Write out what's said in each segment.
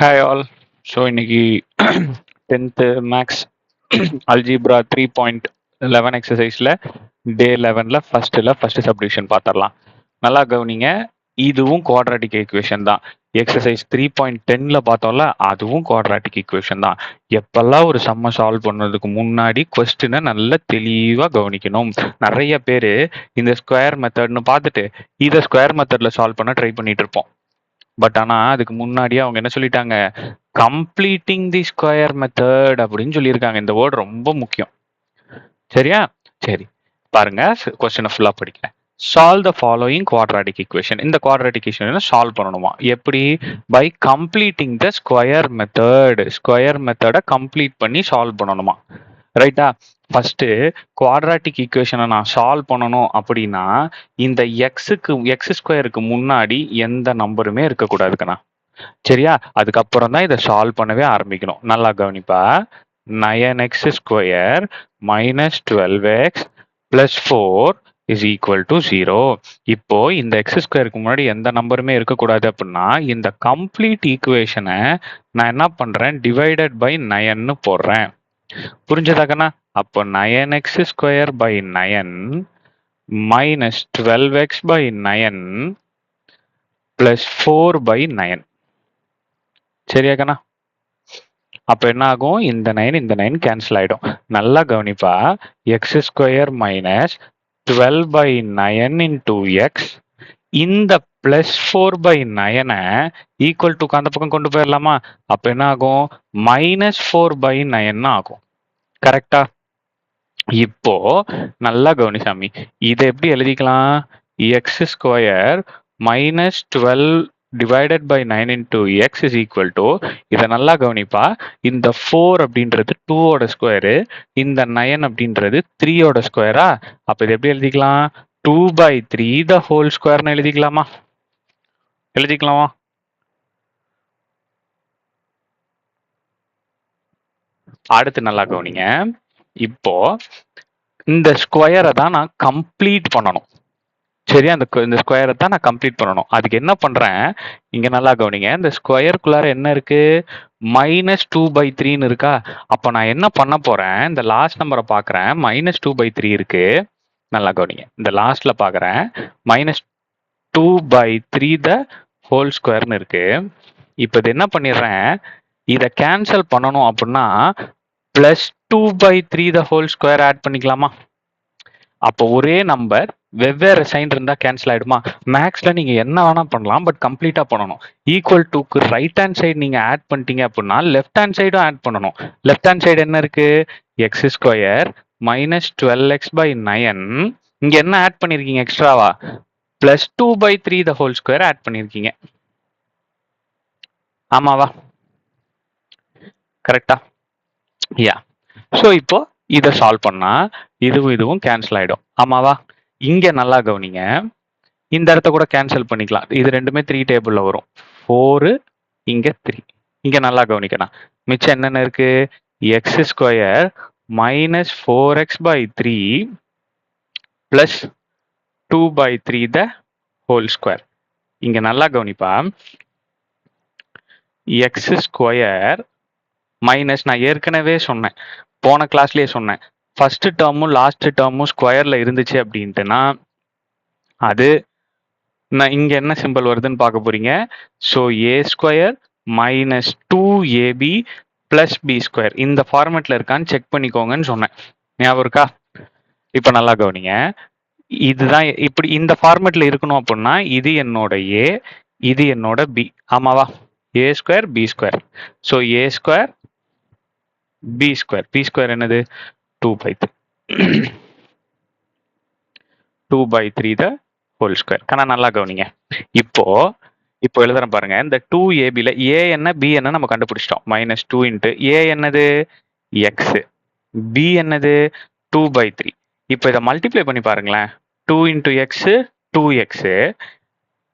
Hi all. So இன்னைக்கு 10th maths algebra 3.11 எக்ஸசைஸில் டே 11ல் first subdivision பார்த்துடலாம். நல்லா கவனிங்க, இதுவும் குவாட்ராட்டிக் ஈக்குவேஷன் தான். எக்ஸசைஸ் 3.10ல் பார்த்தோம்ல, அதுவும் குவாட்ராட்டிக் ஈக்குவேஷன் தான். எப்பெல்லாம் ஒரு சம்மை சால்வ் பண்ணுறதுக்கு முன்னாடி கொஸ்டினை நல்லா தெளிவாக கவனிக்கணும். நிறைய பேர் இந்த ஸ்கொயர் மெத்தட்னு பார்த்துட்டு இதை ஸ்கொயர் மெத்தடில் சால்வ் பண்ண ட்ரை பண்ணிட்டு இருப்போம். பட் ஆனா அதுக்கு முன்னாடியே அவங்க என்ன சொல்லிட்டாங்க, கம்ப்ளீட்டிங் தி ஸ்கொயர் மெத்தட் அப்படின்னு சொல்லியிருக்காங்க. இந்த வேர்டு ரொம்ப முக்கியம். சரியா? சரி, பாருங்க, கொஸ்டினை ஃபுல்லா படிக்கிறேன். Solve the following quadratic equation. இந்த குவாட்ராட்டிக் ஈக்குவேஷனை சால்வ் பண்ணணுமா? எப்படி? By completing the square method. Square மெத்தடை கம்ப்ளீட் பண்ணி சால்வ் பண்ணணுமா? ரைட்டா? ஃபர்ஸ்ட் குவாட்ராட்டிக் ஈக்குவேஷனை நான் சால்வ் பண்ணணும் அப்படின்னா இந்த எக்ஸ் ஸ்கொயருக்கு முன்னாடி எந்த நம்பருமே இருக்கக்கூடாதுக்கண்ணா. சரியா? அதுக்கப்புறம் தான் இதை சால்வ் பண்ணவே ஆரம்பிக்கணும். நல்லா கவனிப்பா. 9x square minus 12x plus 4 is equal to 0. இப்போ இந்த எக்ஸ் ஸ்கொயருக்கு முன்னாடி எந்த நம்பருமே இருக்கக்கூடாது அப்படின்னா இந்த கம்ப்ளீட் ஈக்குவேஷனை நான் என்ன பண்றேன், டிவைடட் பை 9ன்னு போடுறேன். புரிஞ்சதாக்கண்ணா? அப்போ 9x square by 9 minus 12x by 9 plus 4 by 9. சரியாக்கண்ணா? அப்போ என்ன ஆகும், இந்த 9 கேன்சல் ஆயிடும். நல்லா கவனிப்பா. X square minus 12 by 9 into x, இந்த பிளஸ் 4 பை 9 ஈக்குவல் டு அந்த பக்கம் கொண்டு போயிடலாமா? அப்போ என்ன ஆகும், மைனஸ் 4 பை 9 ஆகும். கரெக்டா? இப்போ நல்லா கவனிசாமி, இதை எப்படி எழுதிக்கலாம்? X square minus 12 divided by 9 into X is equal to, இதை நல்லா கவனிப்பா, இந்த 4 அப்படின்றது 2ஓட ஸ்கொயரு, இந்த 9 அப்படின்றது 3ஓட ஸ்கொயரா? அப்ப இது எப்படி எழுதிக்கலாம்? 2 by 3 த ஹோல் ஸ்கொயர்னு எழுதிக்கலாமா? எழுதிக்கலாமா? அடுத்து நல்லா கவனிங்க. இப்போ இந்த ஸ்கொயரை தான் நான் கம்ப்ளீட் பண்ணணும். சரியா? இந்த ஸ்கொயரை தான் நான் கம்ப்ளீட் பண்ணணும். அதுக்கு என்ன பண்றேன், இங்க நல்லா கவனிங்க, இந்த ஸ்கொயருக்குள்ளார என்ன இருக்கு, மைனஸ் 2/3 இருக்கா? அப்ப நான் என்ன பண்ண போறேன், இந்த லாஸ்ட் நம்பரை பாக்குறேன், மைனஸ் 2/3 இருக்கு. நல்லா கவனிங்க, இந்த லாஸ்ட்ல பாக்குறேன் மைனஸ் 2/3 த ஹோல் ஸ்கொயர்னு இருக்கு. இப்ப இது என்ன பண்ணிடுறேன், இதை கேன்சல் பண்ணணும் அப்படின்னா plus 2/3 the whole square add பண்ணிக்கலாமா? அப்போ ஒரே நம்பர் வெவ்வேறு சைன் இருந்தா கேன்சல் ஆயிடுமா? மேக்ஸ்ல நீங்க என்ன வேணா பண்ணலாம், பட் கம்ப்ளீட்டா பண்ணணும். ஈக்குவல் டுக்கு ரைட் ஹேண்ட் சைடு நீங்க ஆட் பண்ணிட்டீங்க அப்படின்னா லெஃப்ட் ஹேண்ட் சைடும் ஆட் பண்ணணும். லெஃப்ட் ஹேண்ட் சைடு என்ன இருக்கு, X square minus 12x by 9. இங்க என்ன ஆட் பண்ணிருக்கீங்க எக்ஸ்ட்ராவா? Plus 2/3 the whole square add பண்ணிருக்கீங்க. ஆமாவா? கரெக்டா? யா. ஸோ இப்போ இதை சால்வ் பண்ணா இதுவும் கேன்சல் ஆயிடும். ஆமாவா? இங்க நல்லா கவனிங்க, இந்த இடத்த கூட கேன்சல் பண்ணிக்கலாம். இது ரெண்டுமே 3 டேபிள்ல வரும். 4 இங்க 3. இங்க நல்லா கவனிக்கணும், மிச்சம் என்னென்ன இருக்கு, X square minus 4x by 3 plus 2/3 the whole square. இங்க நல்லா கவனிப்பா, எக்ஸ் ஸ்கொயர் மைனஸ், நான் ஏற்கனவே சொன்னேன், போன கிளாஸ்லயே சொன்னேன், ஃபர்ஸ்ட் டேர்மும் லாஸ்ட் டேர்மும் ஸ்கொயர்ல இருந்துச்சு அப்படின்ட்டுனா அது நான் இங்க என்ன சிம்பிள் வருதுன்னு பார்க்க போறீங்க. So a square minus 2ab plus b square இந்த ஃபார்மேட்ல இருக்கான்னு செக் பண்ணிக்கோங்கன்னு சொன்னேன். ஞாபகம் இருக்கா? இப்போ நல்லா கவனிங்க, இதுதான் இப்படி இந்த ஃபார்மேட்ல இருக்கணும் அப்படின்னா இது என்னோட ஏ, இது என்னோட பி. ஆமாவா? A square b square. So a square b square, b square என்னது, 2/3 த ஹோல் ஸ்கொயர். கண்ணா நல்லா கவனிங்க. இப்போ எழுதுறேன் பாருங்க, இந்த 2ab ல ஏ என்ன பி என்ன நம்ம கண்டுபிடிச்சிட்டோம். மைனஸ் 2 இன்ட்டு ஏ என்னது எக்ஸ், பி என்னது 2/3. இப்போ இதை மல்டிப்ளை பண்ணி பாருங்களேன், 2 into X 2x,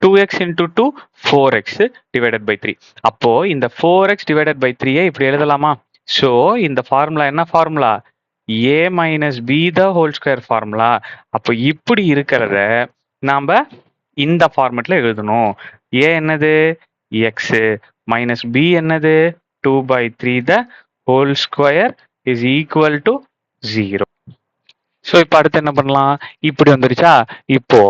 2x into 2 4x divided by 3. அப்போ இந்த 4x டிவைடட் பை 3 இப்படி எழுதலாமா? ஸோ இந்த ஃபார்முலா என்ன formula, a minus B the whole square formula. அப்போ இப்படி இருக்கிறத நாம இந்த ஃபார்மேட்ல எழுதணும். ஏ என்னது எக்ஸ் மைனஸ் பி என்னது 2/3 the whole square is equal to 0. So இப்போ அடுத்து என்ன பண்ணலாம்? இப்படி வந்துருச்சா? இப்போ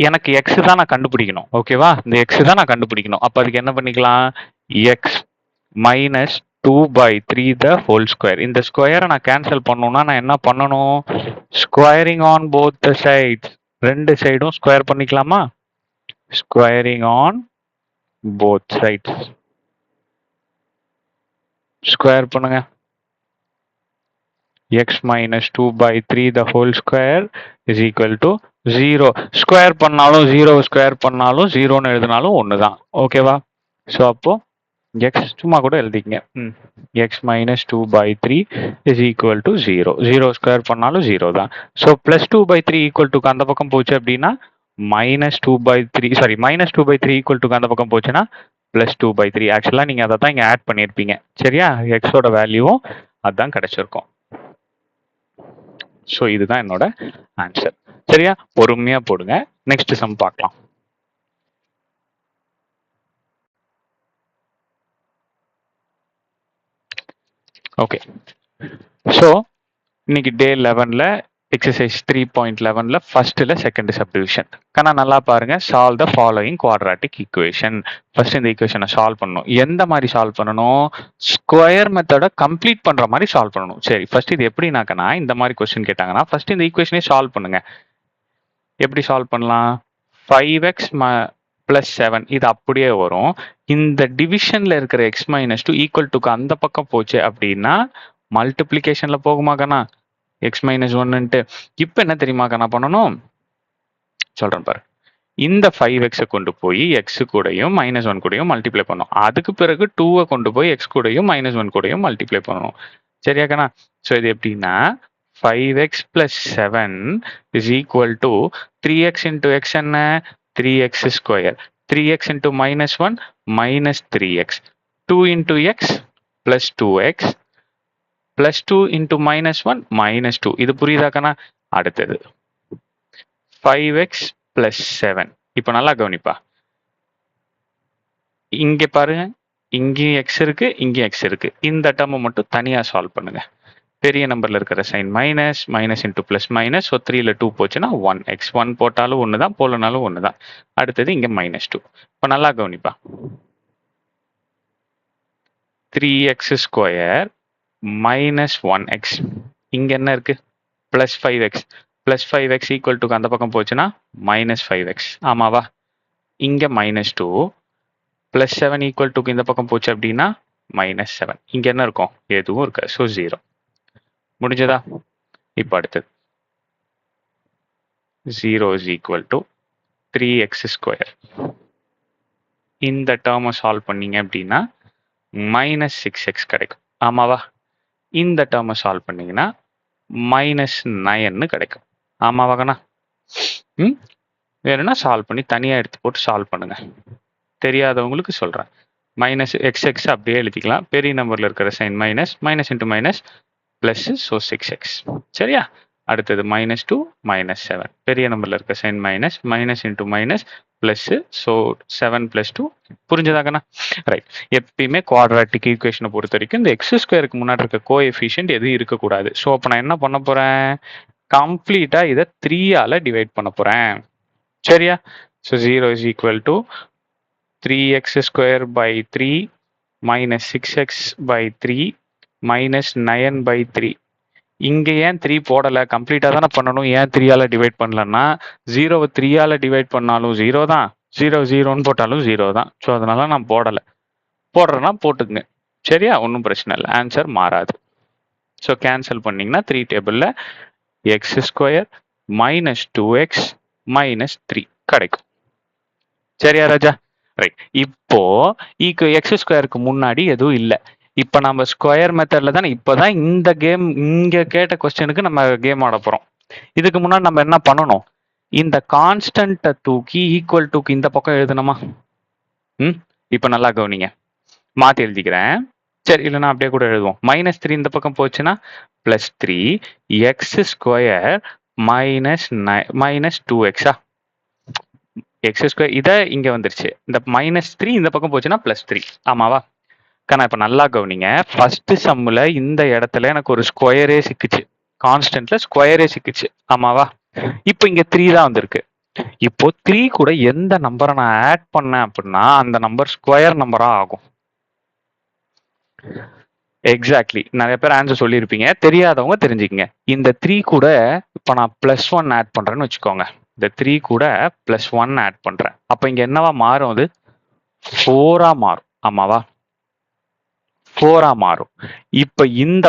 எனக்கு எக்ஸ் தான் நான் கண்டுபிடிக்கணும். ஓகேவா? இந்த எக்ஸ் தான் நான் கண்டுபிடிக்கணும். அப்போ அதுக்கு என்ன பண்ணிக்கலாம்? X minus 2/3 the whole square. இந்த ஸ்கொயரை நான் கேன்சல் பண்ணணும்னா நான் என்ன பண்ணணும்? Squaring on both the sides. ரெண்டு சைடும் ஸ்கொயர் பண்ணிக்கலாமா? Squaring on both sides. Square பண்ணுங்க. x minus 2/3 the whole square is equal to 0. Square பண்ணாலும் 0, ஸ்கொயர் பண்ணாலும் 0ன்னு எழுதினாலும் ஒன்று தான். ஓகேவா? ஸோ அப்போ எக்ஸ் சும்மா கூட எழுதிக்கங்க. X minus 2/3 is equal to 0. 0 square பண்ணாலும் 0 தான். ஸோ ப்ளஸ் 2/3 ஈக்குவல் டுக்கு அந்த பக்கம் போச்சு அப்படின்னா மைனஸ் 2/3 ஈக்குவல் டுக்கு அந்த பக்கம் போச்சுன்னா ப்ளஸ் 2/3. ஆக்சுவலாக நீங்கள் அதை தான் இங்கே ஆட் பண்ணியிருப்பீங்க. சரியா? எக்ஸோட வேல்யூவும் அதுதான் கிடைச்சிருக்கும். ஸோ இதுதான் என்னோட ஆன்சர். சரியா? பொறுமையா போடுங்க. நெக்ஸ்ட் சம் பார்க்கலாம். ஓகே, ஸோ இன்னைக்கு டே 11ல எக்ஸசைஸ் 3.11ல ஃபர்ஸ்ட்ல செகண்ட் சப்டிவிஷன். கண்ணா நல்லா பாருங்க. Solve the following quadratic equation. First இந்த ஈக்குவேஷனை சால்வ் பண்ணணும். எந்த மாதிரி சால்வ் பண்ணணும்? ஸ்கொயர் மெத்தடை கம்ப்ளீட் பண்ற மாதிரி சால்வ் பண்ணணும். சரி, ஃபர்ஸ்ட் இது எப்படின்னாக்கண்ணா, இந்த மாதிரி கொஸ்டின் கேட்டாங்கன்னா ஃபர்ஸ்ட் இந்த ஈக்குவேஷனே சால்வ் பண்ணுங்க. எப்படி சால்வ் பண்ணலாம்? 5x + 7 இது அப்படியே வரும். இந்த டிவிஷன்ல இருக்கிற x - 2 ஈக்குவல் டுக்கு அந்த பக்கம் போச்சு அப்படின்னா மல்டிப்ளிகேஷன்ல போகுமா கண்ணா? x - 1ன்ட்டு. இப்போ என்ன தெரியுமா கண்ணா பண்ணணும்? சொல்றேன் பாரு. இந்த 5x கொண்டு போய் x கூடயும் -1 கூடயும் மல்டிப்ளை பண்ணணும். அதுக்கு பிறகு 2 கொண்டு போய் x கூடயும் -1 கூடயும் மல்டிப்ளை பண்ணணும். சரியா கண்ணா? ஸோ இது எப்படின்னா 5x + 7 is equal to 3x into x என்ன? 3x square. 3x into -1 -3x. 2 into x plus 2x plus 2 into -1 -2. இது புரியுதா கண்ணா? அடுத்தது 5x + 7. இப்போ நல்லா கவனிப்பா. இங்க பாருங்க, இங்கேயும் x இருக்கு, இங்கேயும் x இருக்கு. இந்த டேர்மை மட்டும் தனியா சால்வ் பண்ணுங்க. பெரிய நம்பர்ல இருக்கிற sign minus, minus into plus minus. So 3ல 2 போச்சுன்னா 1x. 1 போட்டாலும் ஒன்று தான், போலனாலும் ஒன்று தான். அடுத்தது இங்கே -2. இப்போ நல்லா கவனிப்பா. 3x square minus 1x. இங்க என்ன இருக்கு? Plus 5x. Plus 5x equal டுக்கு அந்த பக்கம் போச்சுன்னா -5x. ஆமாவா? இங்க -2 பிளஸ் 7 ஈக்குவல் டுக்கு இந்த பக்கம் போச்சு அப்படின்னா -7. இங்க என்ன இருக்கும்? எதுவும் இருக்காது. ஸோ 0. முடிஞ்சதா? இப்போ அடுத்தது 0 is equal to 3x square. இந்த டேர்மை சால்வ் பண்ணீங்க அப்படின்னா -6x கிடைக்கும். ஆமாவா? இந்த டேர்மை சால்வ் பண்ணீங்கன்னா -9 கிடைக்கும். ஆமாவாங்கண்ணா? வேணும்னா சால்வ் பண்ணி தனியாக எடுத்து போட்டு சால்வ் பண்ணுங்க. தெரியாதவங்களுக்கு சொல்கிறேன். -xx அப்படியே எழுதிக்கலாம். பெரிய நம்பரில் இருக்கிற sign minus, minus into minus plus. So 6x. சரியா? அடுத்தது -2 -7. பெரிய நம்பர்ல இருக்க sign minus, minus into minus plus. So 7 + 2. புரிஞ்சதாங்கண்ணா? ரைட். எப்பயுமே குவாட்ராட்டிக் ஈக்குவேஷனை பொறுத்த வரைக்கும் இந்த எக்ஸ் ஸ்கொயருக்கு முன்னாடி இருக்க கோஎஃபிஷியன்ட் எதுவும் இருக்கக்கூடாது. ஸோ அப்போ நான் என்ன பண்ண போறேன்? கம்ப்ளீட்டா இதை 3ஆல டிவைட் பண்ண போறேன். சரியா? So 0 is equal to 3x square by 3 minus 6x by 3 minus 9/3. இங்க ஏன் 3 போடல? கம்ப்ளீட்டா தானே பண்ணணும். ஏன் 3ஆல டிவைட் பண்ணலன்னா 0வை 3ஆல டிவைட் பண்ணாலும் 0 தான், 0 0ன்னு போட்டாலும் 0 தான். ஸோ அதனால நான் போடல. போடுறேன்னா போட்டுக்குங்க. சரியா? ஒன்றும் பிரச்சனை இல்லை. ஆன்சர் மாறாது. ஸோ கேன்சல் பண்ணீங்கன்னா 3 டேபிளில் x ஸ்கொயர் -2x -3 கிடைக்கும். சரியா ராஜா? ரைட். இப்போ எக்ஸ் ஸ்கொயருக்கு முன்னாடி எதுவும் இல்லை. இப்போ நம்ம ஸ்கொயர் மெத்தட்ல தானே இப்போதான் இந்த கேம், இங்க கேட்ட கொஸ்டினுக்கு நம்ம கேம் ஆட போறோம். இதுக்கு முன்னாடி நம்ம என்ன பண்ணணும்? இந்த கான்ஸ்டன்ட்டை தூக்கி ஈக்குவல் டுக்கு இந்த பக்கம் எழுதணுமா? இப்போ நல்லா கவனிங்க. மாத்தி எழுதிக்கிறேன். சரி, இல்லைன்னா அப்படியே கூட எழுதுவோம். -3 இந்த பக்கம் போச்சுன்னா +3 x square -2x. X square இதை இங்கே வந்துருச்சு. இந்த -3 இந்த பக்கம் போச்சுன்னா +3. ஆமாவா? கண்ணா இப்போ நல்லா கவனிங்க. ஃபர்ஸ்ட் சம்மில் இந்த இடத்துல எனக்கு ஒரு ஸ்கொயரே சிக்குச்சு. கான்ஸ்டன்ட்ல ஸ்கொயரே சிக்குச்சு. ஆமாவா? இப்போ இங்கே 3 தான் வந்திருக்கு. இப்போ 3 கூட எந்த நம்பரை நான் ஆட் பண்ணேன் அப்படின்னா அந்த நம்பர் ஸ்கொயர் நம்பரா ஆகும். எக்ஸாக்ட்லி. நிறைய பேர் ஆன்சர் சொல்லியிருப்பீங்க. தெரியாதவங்க தெரிஞ்சுக்கங்க. இந்த 3 கூட இப்போ நான் +1 ஆட் பண்றேன்னு வச்சுக்கோங்க. இந்த 3 கூட +1 ஆட் பண்றேன். அப்போ இங்க என்னவா மாறும்? அது 4ஆ மாறும். ஆமாவா? 4ஆ மாறும். இப்போ இந்த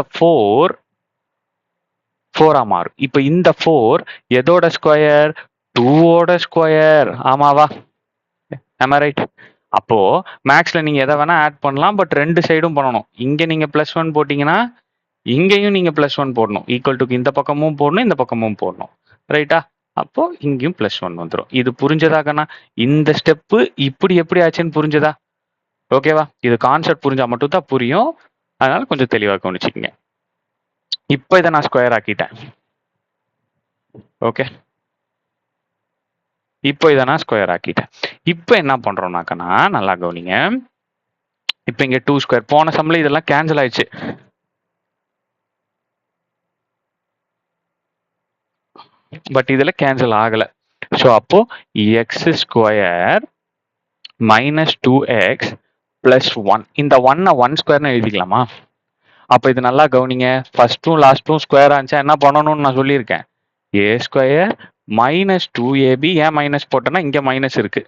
4ஆ மாறும். இப்போ இந்த 4 எதோட ஸ்கொயர்? 2ஓட ஸ்கொயர். ஆமாவா? am I right? அப்போ மேக்ஸ்ல நீங்க எதை வேணா ஆட் பண்ணலாம். பட் ரெண்டு சைடும் பண்ணணும். இங்க நீங்க +1 போட்டீங்கன்னா இங்கேயும் நீங்க +1 போடணும். ஈக்குவல் டுக்கு இந்த பக்கமும் போடணும், இந்த பக்கமும் போடணும். ரைட்டா? அப்போ இங்கேயும் +1 வந்துடும். இது புரிஞ்சதா கண்ணா? இந்த ஸ்டெப்பு இப்படி எப்படி ஆச்சுன்னு புரிஞ்சதா? ஓகேவா? இது கான்செப்ட் புரிஞ்சா மட்டும் தான் புரியும். அதனால கொஞ்சம் தெளிவா கவனிச்சுக்கங்க. இப்போ இதை நான் ஸ்கொயர் ஆக்கிட்டேன். ஓகே, இப்போ இதை நான் ஸ்கொயர் ஆக்கிட்டேன். இப்போ என்ன பண்றோம்னாக்கண்ணா நல்லா கவனிங்க. இப்போ இங்க 2 ஸ்கொயர் போன சம்ல இதெல்லாம் கேன்சல் ஆயிடுச்சு. பட் இதுல கேன்சல் ஆகல. ஸோ அப்போ எக்ஸ் ஸ்கொயர் -2x + 1. இந்த 1 1 ஸ்கொயர்னு எழுதிக்கலாமா? அப்போ இது நல்லா கவனிங்க. ஃபர்ஸ்ட்டும் லாஸ்ட்டும் ஸ்கொயர் ஆச்சா என்ன பண்ணணும்னு நான் சொல்லியிருக்கேன். a square -2ab. ஏன் மைனஸ் போட்டேன்னா இங்க மைனஸ் இருக்கு.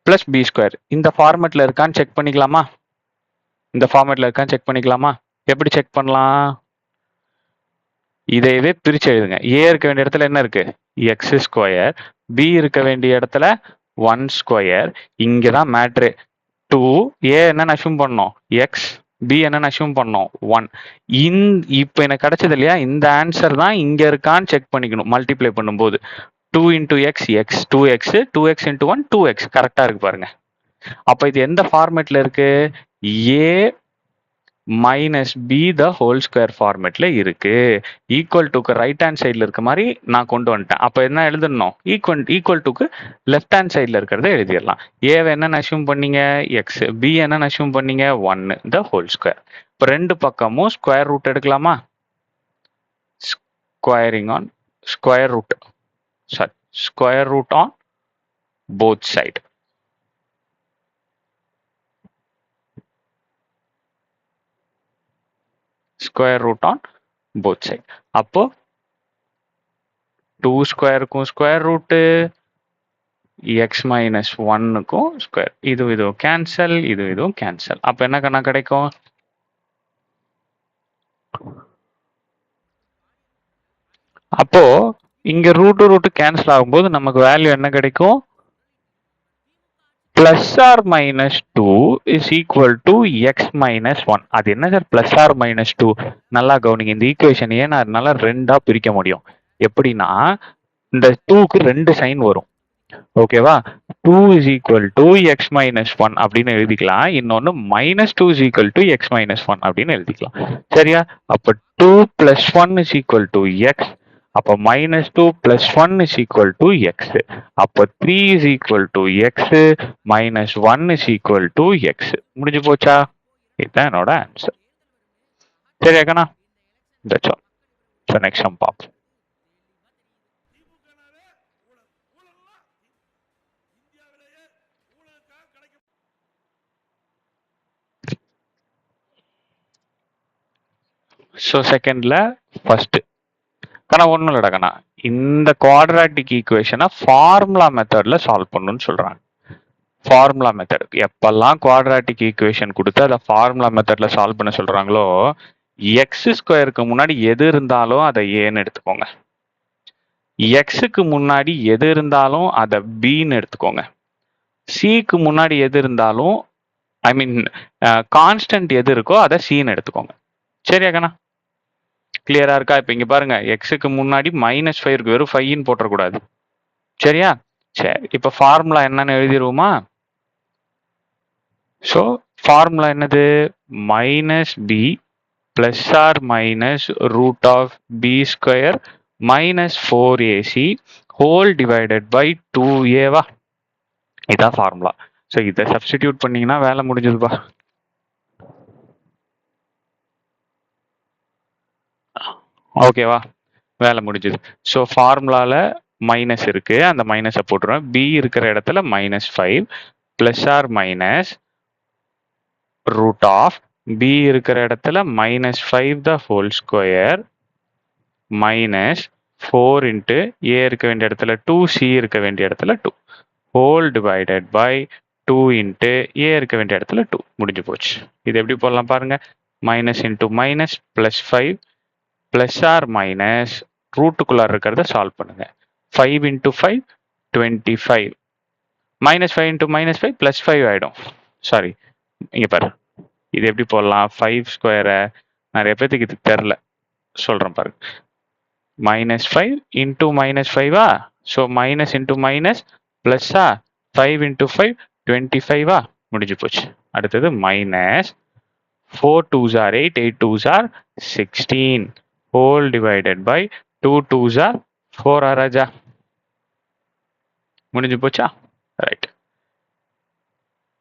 +b². இந்த ஃபார்மேட்ல இருக்கான்னு செக் பண்ணிக்கலாமா? இந்த ஃபார்மேட்ல இருக்கான்னு செக் பண்ணிக்கலாமா? எப்படி செக் பண்ணலாம்? இதையவே பிரிச்சு எழுதுங்க. a இருக்க வேண்டிய இடத்துல என்ன இருக்கு? X square. b இருக்க வேண்டிய இடத்துல 1 ஸ்கொயர். இங்கதான் மேட்ரு. 2 a என்னன்னு அஷ்யூம் பண்ணோம்? எக்ஸ். b என்னன்னு அஷ்யூம் பண்ணோம்? 1. இப்போ எனக்கு கிடைச்சது இல்லையா? இந்த ஆன்சர் தான் இங்க இருக்கான்னு செக் பண்ணிக்கணும். மல்டிப்ளை பண்ணும்போது 2 × x x 2x 2x × 1 2x கரெக்டா இருக்கு பாருங்க. அப்ப இது எந்த ஃபார்மேட்ல இருக்கு? a - b the whole square ஃபார்மேட்ல இருக்கு. ஈக்குவல் டுக்கு ரைட் ஹேண்ட் சைட்ல இருக்க மாதிரி நான் கொண்டு வந்துட்டேன். அப்ப என்ன எழுதணும்? ஈக்குவல் டுக்கு லெஃப்ட் ஹேண்ட் சைட்ல இருக்கிறத எழுதிடலாம். ஏவை என்னன்னு அஷ்யூம் பண்ணீங்க? எக்ஸ். பி என்னன்னு அஷ்யூம் பண்ணீங்க? 1 the whole square. இப்போ ரெண்டு பக்கமும் ஸ்கொயர் ரூட் எடுக்கலாமா? Squaring on square root. Sorry, square root on both side. Square root on both side. அப்போ 2 ஸ்கொயருக்கும் ஸ்கொயர் ரூட்டு, எக்ஸ் - 1க்கும் ஸ்கொயர். இதுவும் கேன்சல், இதுவும் கேன்சல். அப்ப என்ன கணக்கு கிடைக்கும்? அப்போ இங்க ரூட்டு கேன்சல் ஆகும்போது நமக்கு வேல்யூ என்ன கிடைக்கும்? +or-2 is equal to x - 1. அது என்ன சார் +or-2? நல்லா கவனிங்க. இந்த ஈக்குவேஷன் ஏன்னா அதனால ரெண்டா பிரிக்க முடியும். எப்படின்னா இந்த 2க்கு 2 சைன் வரும். ஓகேவா? 2 is equal to x - 1 அப்படின்னு எழுதிக்கலாம். இன்னொன்னு -2 is equal to x - 1 அப்படின்னு எழுதிக்கலாம். சரியா? அப்ப 2 + 1 is equal to x. அப்ப -2 + 1 is equal to x. அப்ப 3 is equal to x - 1 is equal to x. முடிஞ்சு போச்சா? இதுதான் என்னோட ஆன்சர். சரியா கண்ணா? That's all. So next sum பார்ப்போம். ஸோ செகண்ட்ல ஃபர்ஸ்ட் கண்ணா ஒன்றும் இல்லடா கண்ணா, இந்த குவாட்ராட்டிக் ஈக்குவேஷனை ஃபார்முலா மெத்தட்ல சால்வ் பண்ணணும்னு சொல்றாங்க. ஃபார்முலா மெத்தட் எப்பெல்லாம் குவாட்ராட்டிக் ஈக்குவேஷன் கொடுத்து அதை ஃபார்முலா மெத்தட்ல சால்வ் பண்ண சொல்றாங்களோ, எக்ஸ் ஸ்கொயருக்கு முன்னாடி எது இருந்தாலும் அதை ஏன்னு எடுத்துக்கோங்க. எக்ஸுக்கு முன்னாடி எது இருந்தாலும் அதை பின்னு எடுத்துக்கோங்க. சிக்கு முன்னாடி எது இருந்தாலும் ஐ மீன் கான்ஸ்டன்ட் எது இருக்கோ அதை சின்னு எடுத்துக்கோங்க. சரியா கண்ணா? கிளியரா இருக்கா? இப்ப இங்க பாருங்க, எக்ஸுக்கு முன்னாடி -5 இருக்கு, வெறும் 5ன்னு போட்டக்கூடாது. சரியா? சரி, இப்ப ஃபார்முலா என்னன்னு எழுதிருவோமா? ஸோ ஃபார்முலா என்னது? -b ± √b² - 4ac whole divided by 2a வா? இதான் ஃபார்முலா. ஸோ இதை சப்ஸ்டிடியூட் பண்ணீங்கன்னா வேலை முடிஞ்சதுப்பா. ஓகேவா, வேலை முடிஞ்சது. ஸோ ஃபார்முலாவில் மைனஸ் இருக்கு, அந்த மைனஸை போட்டுருவேன். பி இருக்கிற இடத்துல -5 plus or minus root of b இருக்கிற இடத்துல -5 the whole square minus 4 into a இருக்க வேண்டிய இடத்துல 2, சி இருக்க வேண்டிய இடத்துல 2 whole divided by 2 into a இருக்க வேண்டிய இடத்துல 2. முடிஞ்சு போச்சு. இது எப்படி போடலாம் பாருங்க. Minus into minus plus 5 plus or minus ரூட்டுக்குள்ளார இருக்கிறத சால்வ் பண்ணுங்க. 5 இன்ட்டு 5 25 -5 இன்ட்டு -5 பிளஸ் 5 ஆயிடும். சாரி, இங்க பாரு, இது எப்படி போடலாம்? 5 ஸ்கொயரை நிறைய பேத்துக்கு இது தெரில, சொல்றேன் பாருங்க. -5 into -5 so minus into minus பிளஸ்ஸா 5 இன்ட்டு 5 25 முடிஞ்சு போச்சு. அடுத்தது minus 4 2s are 8, 8 2s are 16 whole divided by 2 2s are 4 ராஜா. முடிஞ்சு போச்சா? ரைட்.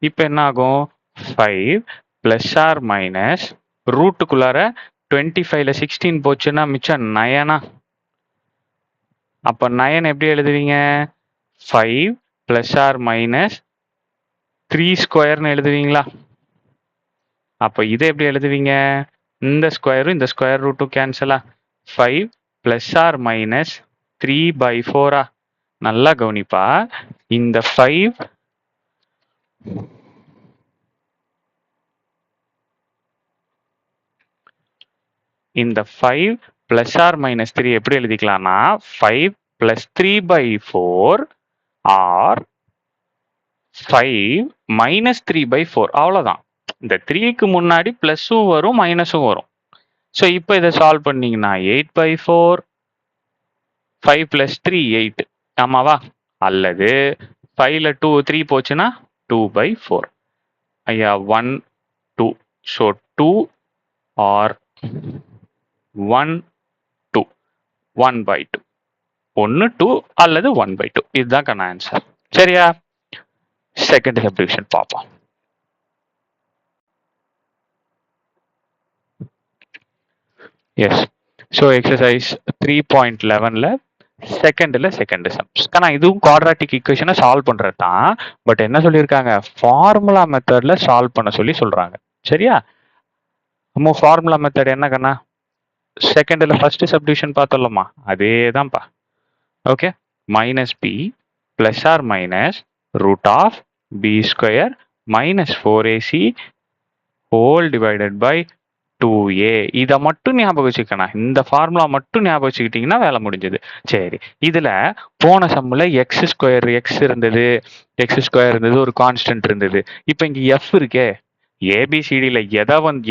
இப்போ என்ன ஆகும்? 5 பிளஸ் ஆர் மைனஸ் ரூட்டுக்குள்ளார 25ல 16 போச்சுன்னா மிச்சம் 9. அப்போ 9 எப்படி எழுதுவீங்க? 5 பிளஸ் ஆர் மைனஸ் 3 ஸ்கொயர்னு எழுதுவீங்களா? அப்போ இதை எப்படி எழுதுவீங்க? இந்த ஸ்கொயரும் இந்த ஸ்கொயர் ரூட்டும் கேன்சலா? 5 பிளஸ் ஆர் மைனஸ் 3/4. நல்லா கவனிப்பா, இந்த 5 பிளஸ் ஆர் மைனஸ் 3 எப்படி எழுதிக்கலாம்னா 5 பிளஸ் 3/4 ஆர் 5 மைனஸ் 3/4. அவ்வளோதான். இந்த 3க்கு முன்னாடி பிளஸும் வரும் மைனஸும் வரும். ஸோ இப்போ இதை சால்வ் பண்ணீங்கன்னா 8/4 5 பிளஸ் 3 8. ஆமாவா? அல்லது 5ல 3 போச்சுன்னா 2/4. ஐயா 1 2. So 2 R 1 2 1/2. 1 2 அல்லது 1/2. இதுதான் கண்ணா ஆன்சர். சரியா? செகண்ட் சப்டிவிஷன் பார்ப்போம். எஸ். ஸோ எக்ஸசைஸ் 3.11ல செகண்ட் சம்ஸ். ஆனால் இதுவும் குவாட்ராட்டிக் ஈக்குவேஷனை சால்வ் பண்ணுறது தான். பட் என்ன சொல்லியிருக்காங்க? ஃபார்முலா மெத்தடில் சால்வ் பண்ண சொல்கிறாங்க. சரியா? நம்ம ஃபார்முலா மெத்தட் என்ன கண்ணா? செகண்டில் ஃபர்ஸ்ட் சப்டிவிஷன் பார்த்துடலாமா? அதே தான்ப்பா. Okay, minus B plus or minus root of B square minus 4ac whole divided by 2a. இதை மட்டும் ஞாபகம் வச்சுக்கணும். இந்த ஃபார்முலா மட்டும் ஞாபகம் வச்சுக்கிட்டீங்கன்னா வேலை முடிஞ்சது. சரி, இதுல போன சம்முல எக்ஸ் இருந்தது, ஒரு கான்ஸ்டன்ட் இருந்தது. இப்போ இங்க எஃப் இருக்கே, ஏபிசிடியில்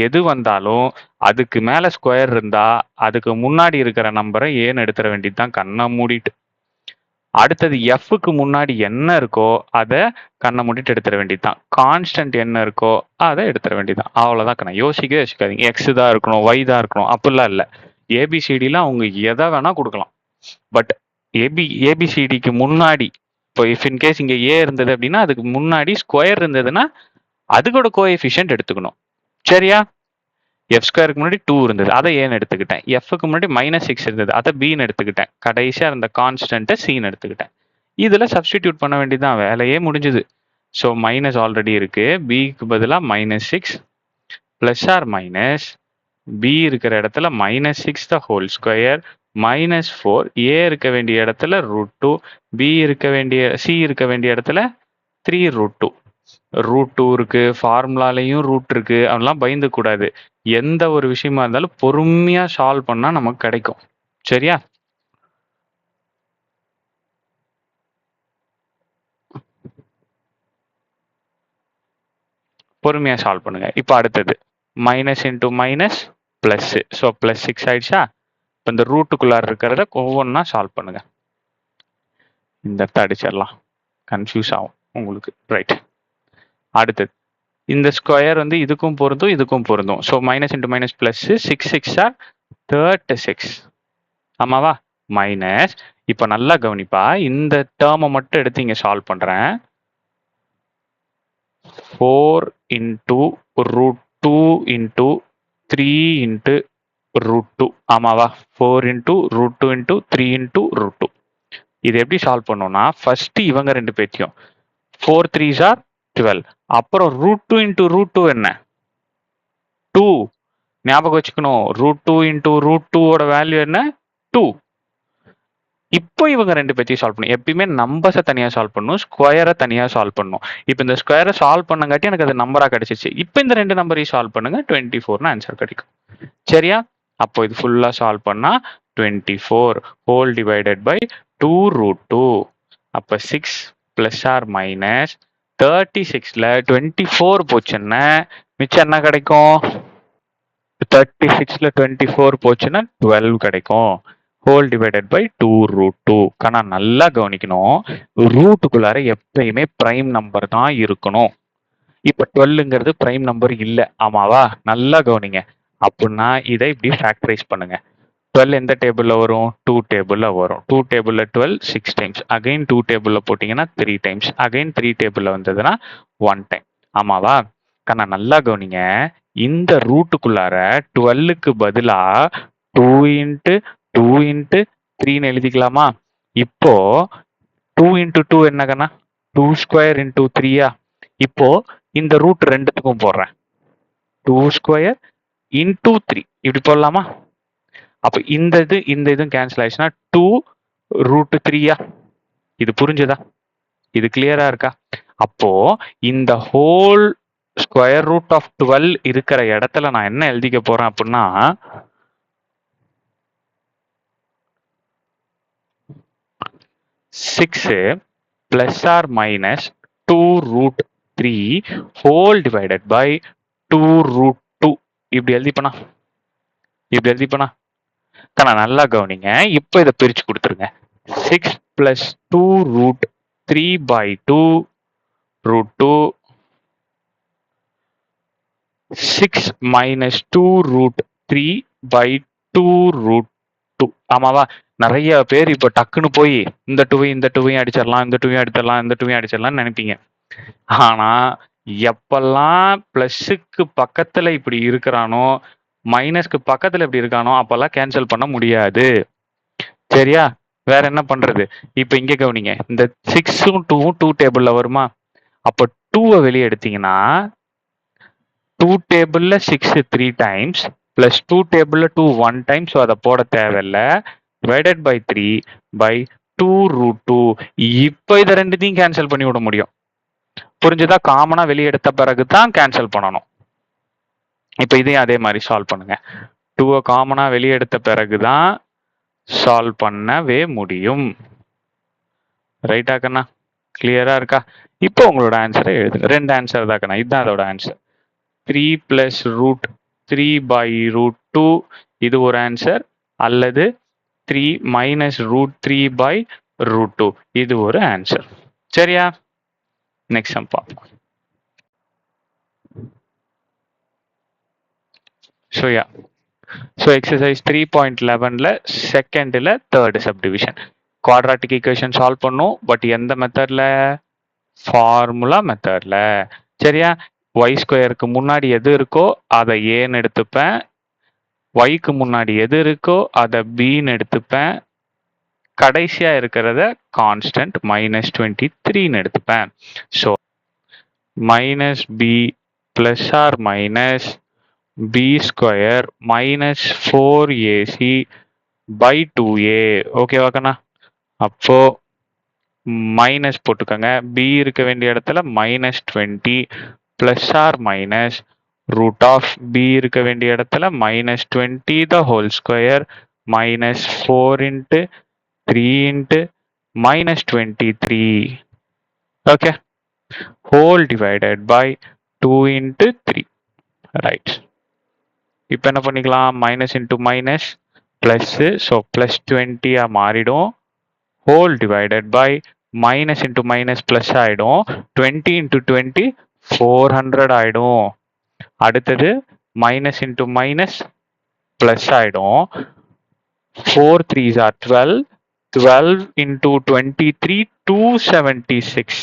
எது வந்தாலும் அதுக்கு மேல ஸ்கொயர் இருந்தா அதுக்கு முன்னாடி இருக்கிற நம்பரை ஏன்னு எடுத்துட வேண்டியது தான் கண்ணை மூடிட்டு. அடுத்தது எஃப்க்கு முன்னாடி என்ன இருக்கோ அதை கண்ணை மூடிட்டு எடுத்துட வேண்டியது தான். கான்ஸ்டன்ட் என்ன இருக்கோ அதை எடுத்துட வேண்டியது தான். அவ்வளோதான் கண்ணா. யோசிக்கவே வச்சுக்காதீங்க எக்ஸ் தான் இருக்கணும், ஒய் தான் இருக்கணும் அப்படிலாம் இல்லை. ஏபிசிடியில் அவங்க எதை வேணா கொடுக்கலாம். பட் ஏபிசிடிக்கு முன்னாடி இப்போ இஃப் இன்கேஸ் இங்கே ஏ இருந்தது அப்படின்னா அதுக்கு முன்னாடி ஸ்கொயர் இருந்ததுன்னா அதுக்கோட கோஎஃபிஷியன்ட் எடுத்துக்கணும். சரியா? எஃப் ஸ்கொயருக்கு முன்னாடி 2 இருந்தது, அதை ஏன்னு எடுத்துக்கிட்டேன். எஃப்க்கு முன்னாடி -6 இருந்தது, அதை பின்னு எடுத்துக்கிட்டேன். கடைசியாக இருந்த கான்ஸ்டன்ட்டை சின்னு எடுத்துக்கிட்டேன். இதில் சப்ஸ்டிடியூட் பண்ண வேண்டியதுதான், வேலையே முடிஞ்சுது. ஸோ மைனஸ் ஆல்ரெடி இருக்கு, பிக்கு பதிலாக -6 பிளஸ் ஆர் மைனஸ் பி இருக்கிற இடத்துல -6 த ஹோல் ஸ்கொயர் -4 ஏ இருக்க வேண்டிய இடத்துல √2 சி இருக்க வேண்டிய இடத்துல 3√2. √2 இருக்கு, ஃபார்முலாலையும் ரூட் இருக்கு, அதெல்லாம் பயந்து கூடாது. எந்த ஒரு விஷயமா இருந்தாலும் பொறுமையா சால்வ் பண்ணா நமக்கு கிடைக்கும். சரியா? பொறுமையா சால்வ் பண்ணுங்க. இப்போ அடுத்தது minus into minus plus. So +6 ஆயிடுச்சா? இப்போ இந்த ரூட்டுக்குள்ளார இருக்கிறத ஒவ்வொன்றா சால்வ் பண்ணுங்க. இந்த இடத்த அடிச்சிடலாம், கன்ஃபியூஸ் ஆகும் உங்களுக்கு. ரைட். அடுத்தது இந்த ஸ்கொயர் இதுக்கும் பொருந்தும் இதுக்கும் பொருந்தும். So minus into minus plus 6 6 or 36. ஆமாவா? மைனஸ் இப்போ நல்லா கவனிப்பா, இந்த டேர்மை மட்டும் எடுத்து இங்கே சால்வ் பண்ணுறேன். 4 into root 2 into 3 into root 2. ஆமாவா? 4 into root 2 into 3 into root 2. இது எப்படி சால்வ் பண்ணோம்னா ஃபர்ஸ்ட் இவங்க ரெண்டு பேர்த்தையும் 4 3s are 12. அப்புறம் root 2 into root 2 என்ன? 2. ஞாபகம் வச்சுக்கணும். root 2 into root 2 ஓட வேல்யூ என்ன? 2. இப்போ இவங்க ரெண்டு பேர்த்தையும் சால்வ் பண்ணணும். எப்பயுமே நம்பர்ஸை தனியாக சால்வ் பண்ணணும், ஸ்கொயரை தனியாக சால்வ் பண்ணணும். இப்போ இந்த ஸ்கொயரை சால்வ் பண்ணங்காட்டி எனக்கு அது நம்பராக கிடைச்சிச்சு. இப்போ இந்த ரெண்டு நம்பரையும் சால்வ் பண்ணுங்க, 24னு ஆன்சர் கிடைக்கும். சரியா? அப்போ இது ஃபுல்லாக சால்வ் பண்ணா 24 ஹோல் டிவைடட் பை 2 root 2. அப்போ 6 பிளஸ் ஆர் மைனஸ் 36ல 24 போச்சுன்னா மிச்சம் என்ன கிடைக்கும்? 36ல 24 போச்சுன்னா 12 கிடைக்கும். Whole divided by 2 root 2. ஆனால் நல்லா கவனிக்கணும், ரூட்டுக்குள்ளார எப்பயுமே பிரைம் நம்பர் தான் இருக்கணும். இப்போ 12ங்கிறது பிரைம் நம்பர் இல்லை, ஆமாவா? நல்லா கவனிங்க. அப்படின்னா இதை இப்படி ஃபேக்டரைஸ் பண்ணுங்க. 12 எந்த டேபிளில் வரும்? 2 டேபிளில் வரும். 2 டேபிளில் 12 6 டைம்ஸ். அகைன் 2 டேபிளில் போட்டிங்கன்னா 3 டைம்ஸ். அகைன் 3 டேபிளில் வந்ததுன்னா 1 டைம். ஆமாவா? ஆனால் நல்லா கவனிங்க, இந்த ரூட்டுக்குள்ளார 12க்கு பதிலாக 2 இன்ட்டு 2 இன்ட்டு 3ன்னு எழுதிக்கலாமா? இப்போ 2 இன்ட்டு 2 என்னங்கன்னா 2 ஸ்கொயர் இன்ட்டு 3யா? இப்போ இந்த ரூட் ரெண்டுத்துக்கும் போடுறேன். 2 ஸ்கொயர் இன்ட்டு 3 இப்படி போடலாமா? அப்போ இந்த இதுவும் கேன்சல் ஆயிடுச்சுன்னா 2 root 3யா? இது புரிஞ்சுதா? இது கிளியரா இருக்கா? அப்போ இந்த ஹோல் ஸ்கொயர் ரூட் ஆஃப் 12 இருக்கிற இடத்துல நான் என்ன எழுதிக்க போறேன் அப்படின்னா 6 plus or minus 2 root 3 whole divided by 2 root 2. இப்படி எழுதிப்பனா? நல்லா கவனிங்க. இப்போ இதை பிரிச்சு கொடுத்துருங்க. 6 plus 2 root 3 by 2 root 2. 6 minus 2 root 3 by 2 root 2. ஆமாவா? நிறைய பேர் இப்போ டக்குன்னு போய் இந்த 2வையும் அடிச்சிடலாம், இந்த 2வையும் அடிச்சிடலாம், இந்த 2வையும் அடிச்சிடலாம்னு நினைப்பீங்க. ஆனா எப்பெல்லாம் பிளஸுக்கு பக்கத்துல இப்படி இருக்கிறானோ, மைனஸ்க்கு பக்கத்துல இப்படி இருக்கானோ அப்பெல்லாம் கேன்சல் பண்ண முடியாது. சரியா? வேற என்ன பண்றது? இப்ப இங்க கவனிங்க, இந்த 6ம் 2ம் 2 டேபிள்ல வருமா? அப்ப 2வை வெளியே எடுத்தீங்கன்னா 2 டேபிள்ல 6 3 டைம்ஸ் பிளஸ் 2 டேபிள்ல 2 1 டைம். ஸோ அதை போட தேவையில்லை. Divided by 3 by 2 root 2. இப்போ இதை ரெண்டுத்தையும் கேன்சல் பண்ணி விட முடியும். புரிஞ்சுதா? காமனா வெளியே எடுத்த பிறகு தான் கேன்சல் பண்ணணும். இப்போ இதையும் அதே மாதிரி சால்வ் பண்ணுங்க. 2வை காமனா வெளியே எடுத்த பிறகு தான் சால்வ் பண்ணவே முடியும். ரைட்டா கண்ணா? கிளியரா இருக்கா? இப்போ உங்களோட ஆன்சரை எழுதுங்க. ரெண்டு ஆன்சர் தான் கண்ணா, இதுதான் அதோட answer. 3 plus root 3 by root 2 இது ஒரு ஆன்சர், அல்லது 3 minus root 3 by root 2 இது ஒரு ஆன்சர். சரியா? நெக்ஸ்ட் சம் பார்ப்போம். ஸோ எக்ஸசைஸ் 3.11ல செகண்டில் third subdivision quadratic equation solve பண்ணும். பட் எந்த மெத்தடில்? ஃபார்முலா மெத்தடில். சரியா? ஒய் ஸ்கொயருக்கு முன்னாடி எது இருக்கோ அதை ஏன்னு எடுத்துப்பேன், ஒய்க்கு முன்னாடி எது இருக்கோ அதை பின்னு எடுத்துப்பேன், கடைசியா இருக்கிறத கான்ஸ்டன்ட் -23ன்னு எடுத்துப்பேன். So minus B plus or minus B square minus 4ac by 2a. ஓகேவா கண்ணா? அப்போ மைனஸ் போட்டுக்கோங்க. பி இருக்க வேண்டிய இடத்துல -20 plus or minus root of B இருக்க வேண்டிய இடத்துல -20 the whole square minus 4 into 3 into -23. Okay, whole divided by 2 into 3. Right. இப்போ என்ன பண்ணிக்கலாம்? Minus into minus plus, so plus 20 மாறிடும். Whole divided by minus into minus plus ஆகிடும். 20 into 20 400 ஆகிடும். அடுத்தது மைனஸ் இன்ட்டு மைனஸ் ப்ளஸ் ஆகிடும். 4 3s are 12. 12 into 23 276.